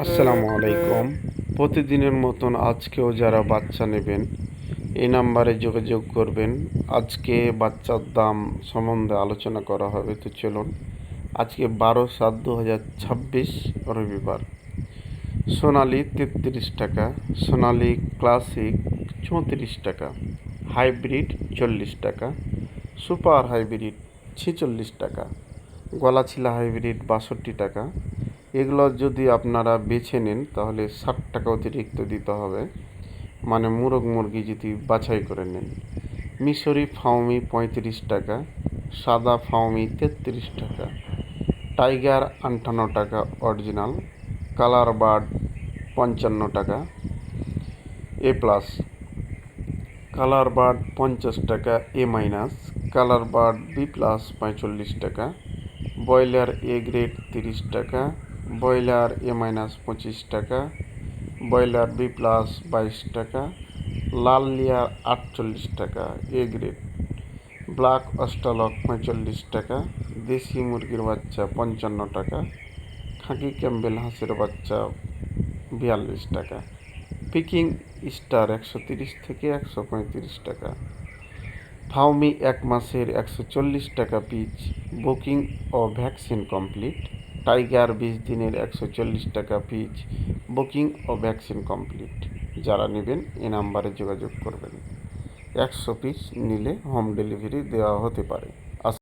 আসসালামু আলাইকুম। প্রতিদিনের মতন আজকেও যারা বাচ্চা নেবেন এই নাম্বারে যোগাযোগ করবেন। আজকে বাচ্চার দাম সম্বন্ধে আলোচনা করা হবে। তো চলুন, আজকে 12/7/2026 রবিবার। সোনালি 33 টাকা, সোনালি ক্লাসিক 34 টাকা, হাইব্রিড 40 টাকা, সুপার হাইব্রিড 46 টাকা, গলাছিলা হাইব্রিড 62 টাকা। এগুলো যদি আপনারা বেছে নেন তাহলে 60 টাকা অতিরিক্ত দিতে হবে, মানে মুরগ মুরগি যদি বাছাই করে নেন। মিশরি ফাউমি 35 টাকা, সাদা ফাউমি 33 টাকা, টাইগার 58 টাকা অরিজিনাল, কালার বার্ড 55 টাকা, এ প্লাস, কালার বার্ড 50 টাকা, A minus, colour bird B plus 45 টাকা, ব্রয়লার এ গ্রেড 30 টাকা, ব্রয়লার এ মাইনাস 25 টাকা, ব্রয়লার বি প্লাস 22 টাকা, লাল লেয়ার 48 টাকা এ গ্রেড, ব্ল্যাক অস্ট্রালক 45 টাকা, দেশি মুরগির বাচ্চা 55 টাকা, খাকি ক্যাম্বেল হাঁসের বাচ্চা 42 টাকা, পিকিং স্টার 130 থেকে 135 টাকা, ফাউমি 1 মাসের 140 টাকা পিচ, বুকিং ও ভ্যাকসিন কমপ্লিট, টাইগার 20 দিনের 140 টাকা পিচ, বুকিং ও ভ্যাকসিন কমপ্লিট। যারা নেবেন এ নাম্বারে যোগাযোগ করবেন। 100 পিস নিলে হোম ডেলিভারি দেওয়া হতে পারে।